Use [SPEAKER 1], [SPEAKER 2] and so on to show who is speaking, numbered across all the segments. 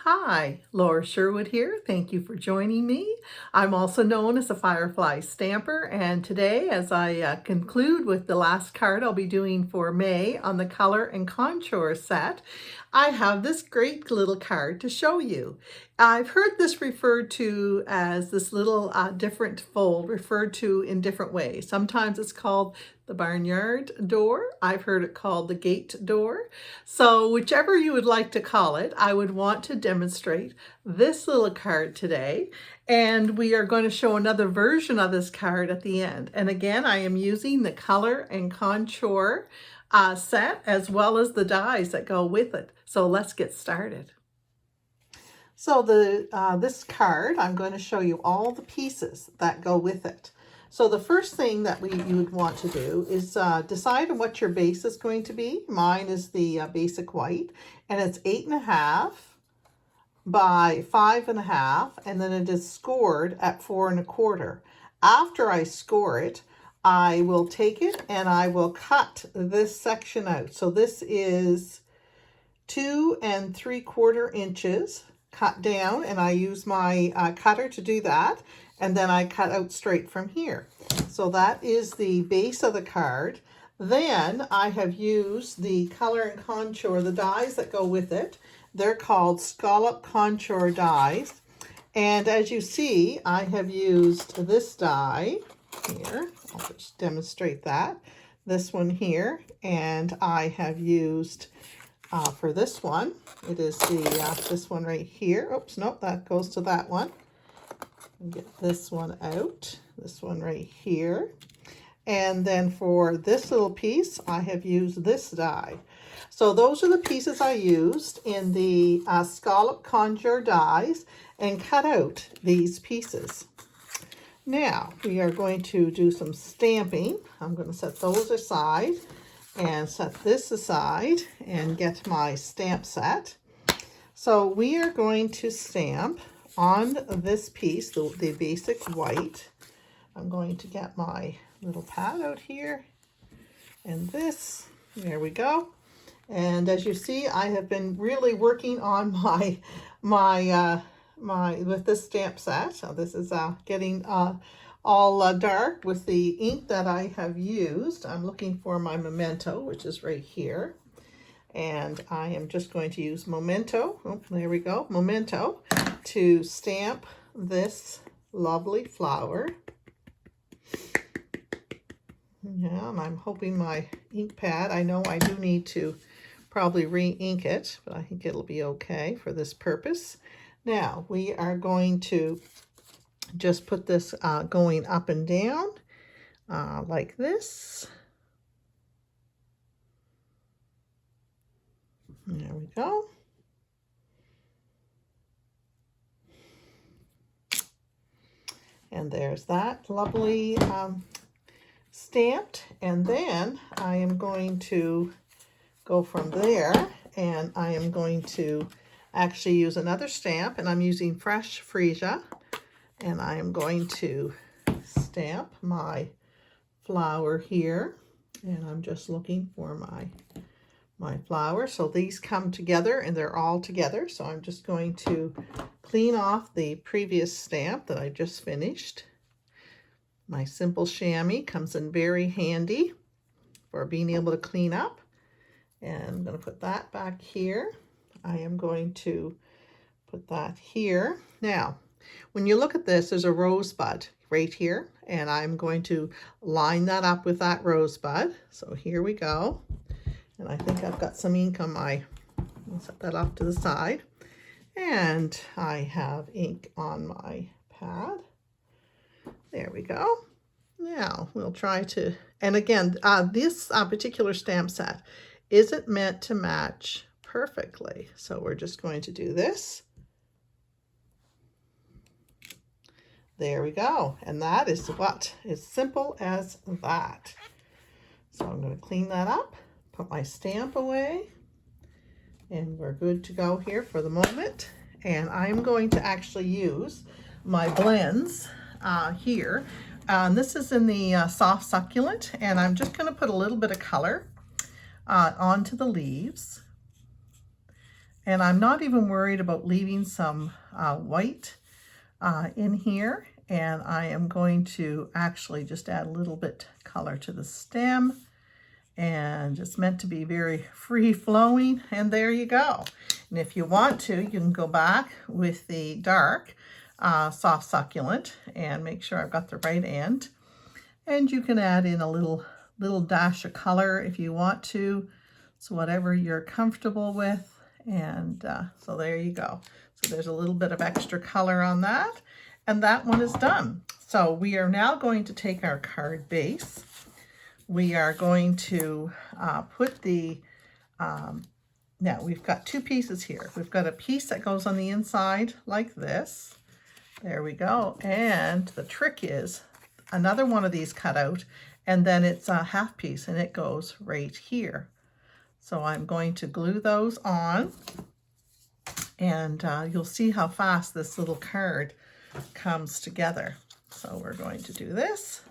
[SPEAKER 1] Hi, Laura Sherwood here. Thank you for joining me. I'm also known as a Firefly Stamper, and today, as I conclude with the last card I'll be doing for May on the Color and Contour set, I have this great little card to show you. I've heard this referred to as this little different fold referred to in different ways. Sometimes it's called the barnyard door. I've heard it called the gate door. So whichever you would like to call it, I would want to demonstrate this little card today. And we are going to show another version of this card at the end. And again, I am using the Color and Contour set as well as the dies that go with it. So let's get started. So this card, I'm going to show you all the pieces that go with it. So the first thing that you would want to do is decide on what your base is going to be. Mine is the basic white, and it's 8.5 by 5.5, and then it is scored at 4 1/4. After I score it, I will take it and I will cut this section out. So this is 2 3/4 inches cut down, and I use my cutter to do that, and then I cut out straight from here. So that is the base of the card. Then I have used the Color and Contour, the dies that go with it. They're called Scallop Contour dies, and as you see, I have used this die here. I'll just demonstrate that. This one here, and I have used for this one, it is this one right here. Oops, nope, that goes to that one. Get this one out, this one right here. And then for this little piece, I have used this die. So those are the pieces I used in the Scallop Contour dies and cut out these pieces. Now we are going to do some stamping. I'm going to set those aside and set this aside and get my stamp set. So we are going to stamp on this piece, the basic white. I'm going to get my little pad out here and this, there we go. And as you see, I have been really working on my with this stamp set. So this is getting all dark with the ink that I have used. I'm looking for my Memento, which is right here. And I am just going to use Memento, oh, there we go, Memento, to stamp this lovely flower. Yeah, and I'm hoping my ink pad, I know I do need to probably re-ink it, but I think it'll be okay for this purpose. Now, we are going to just put this going up and down like this. There we go. And there's that lovely stamped. And then I am going to go from there, and I am going to actually use another stamp, and I'm using Fresh Freesia, and I am going to stamp my flower here, and I'm just looking for my flower. So these come together and they're all together. So I'm just going to clean off the previous stamp that I just finished. My simple chamois comes in very handy for being able to clean up. And I'm going to put that back here. I am going to put that here. Now, when you look at this, there's a rosebud right here, and I'm going to line that up with that rosebud. So here we go. And I think I've got some ink on I'll set that off to the side. And I have ink on my pad. There we go. Now we'll try to, and again, this particular stamp set isn't meant to match perfectly. So we're just going to do this. There we go. And that is what is simple as that. So I'm going to clean that up, put my stamp away, and we're good to go here for the moment. And I'm going to actually use my blends here. This is in the Soft Succulent, and I'm just going to put a little bit of color onto the leaves. And I'm not even worried about leaving some white in here. And I am going to actually just add a little bit color to the stem. And it's meant to be very free flowing. And there you go. And if you want to, you can go back with the dark soft succulent and make sure I've got the right end. And you can add in a little dash of color if you want to. So whatever you're comfortable with. And so there you go. So there's a little bit of extra color on that. And that one is done. So we are now going to take our card base. We are going to put the, now we've got two pieces here. We've got a piece that goes on the inside like this. There we go. And the trick is another one of these cut out, and then it's a half piece and it goes right here. So I'm going to glue those on, and you'll see how fast this little card comes together. So we're going to do this.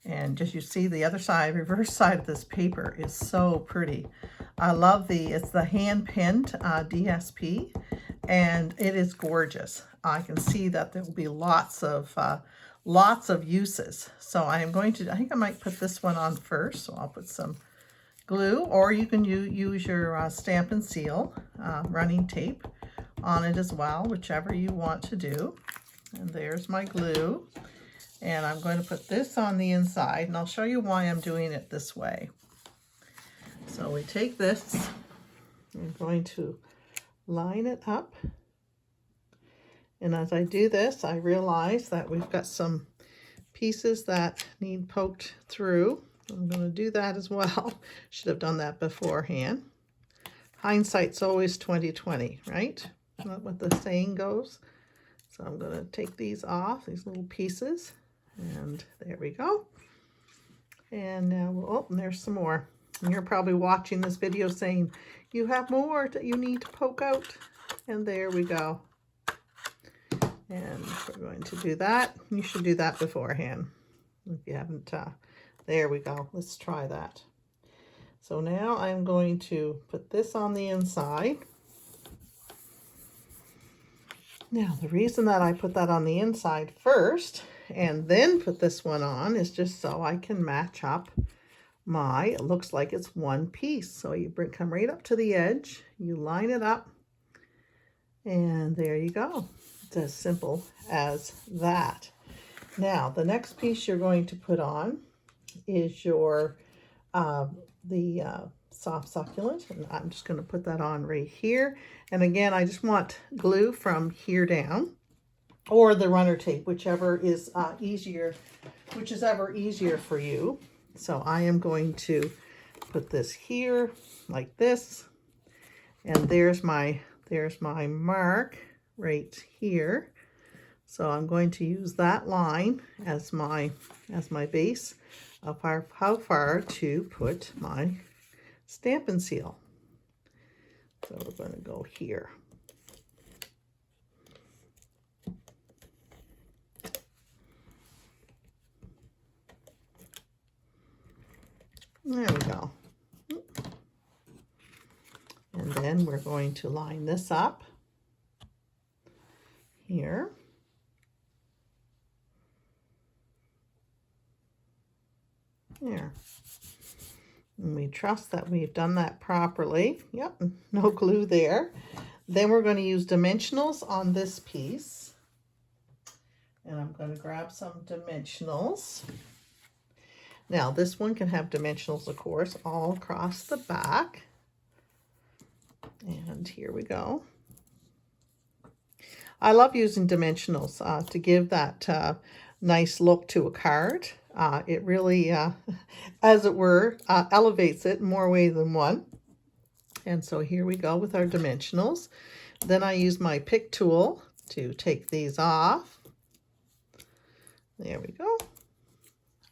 [SPEAKER 1] And as you see, the other side, reverse side of this paper is so pretty. I love it's the hand pinned DSP, and it is gorgeous. I can see that there will be lots of uses. So I am going to, I think I might put this one on first. So I'll put some glue, or you can use your Stampin' Seal running tape on it as well, whichever you want to do. And there's my glue. And I'm going to put this on the inside, and I'll show you why I'm doing it this way. So we take this, I'm going to line it up. And as I do this, I realize that we've got some pieces that need poked through. I'm going to do that as well. Should have done that beforehand. Hindsight's always 20/20, right? Isn't that what the saying goes? So I'm going to take these off, these little pieces. And there we go. And now, oh, and there's some more. And you're probably watching this video saying, you have more that you need to poke out. And there we go. And we're going to do that. You should do that beforehand. If you haven't, there we go. Let's try that. So now I'm going to put this on the inside. Now, the reason that I put that on the inside first and then put this one on is just so I can match up it looks like it's one piece. So you come right up to the edge, you line it up, and there you go. It's as simple as that. Now, the next piece you're going to put on is your soft succulent, and I'm just going to put that on right here. And again, I just want glue from here down, or the runner tape, whichever is easier for you. So I am going to put this here like this, and there's my mark right here. So I'm going to use that line as my base of how far to put my Stampin' Seal. So we're going to go here. There we go. And then we're going to line this up here. There. And we trust that we've done that properly. Yep, no glue there. Then we're going to use dimensionals on this piece. And I'm going to grab some dimensionals. Now, this one can have dimensionals, of course, all across the back. And here we go. I love using dimensionals to give that nice look to a card. It really, as it were, elevates it in more ways than one. And so here we go with our dimensionals. Then I use my pick tool to take these off. There we go.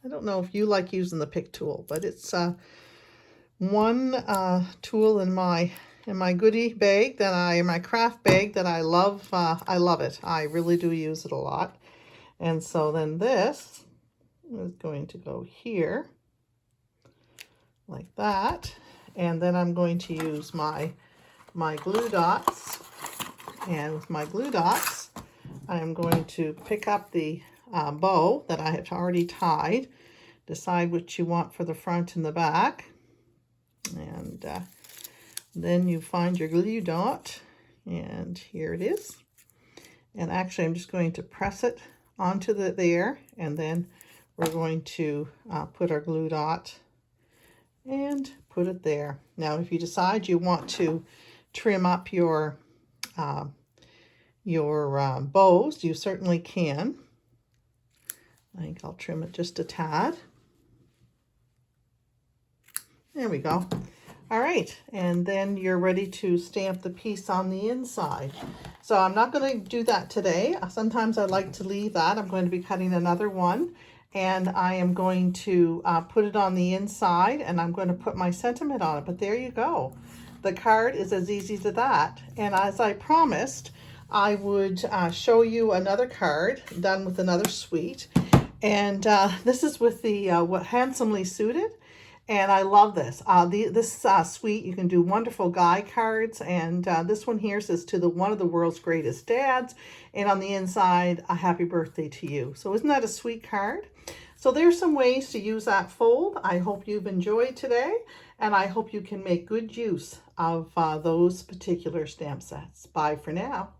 [SPEAKER 1] I don't know if you like using the pick tool, but it's one tool in my goodie bag my craft bag that I love. I love it. I really do use it a lot. And so then this is going to go here like that. And then I'm going to use my my glue dots. And with my glue dots, I'm going to pick up the bow that I have already tied. Decide what you want for the front and the back. And then you find your glue dot. And here it is. And actually, I'm just going to press it onto there. And then we're going to put our glue dot and put it there. Now, if you decide you want to trim up your bows, you certainly can. I think I'll trim it just a tad. There we go. All right, and then you're ready to stamp the piece on the inside. So I'm not going to do that today. Sometimes I like to leave that. I'm going to be cutting another one, and I am going to put it on the inside, and I'm going to put my sentiment on it. But there you go. The card is as easy as that. And as I promised, I would show you another card done with another suite. And this is with the Handsomely Suited. And I love this. This suite, you can do wonderful guy cards. And this one here says to one of the world's greatest dads. And on the inside, a happy birthday to you. So isn't that a sweet card? So there's some ways to use that fold. I hope you've enjoyed today. And I hope you can make good use of those particular stamp sets. Bye for now.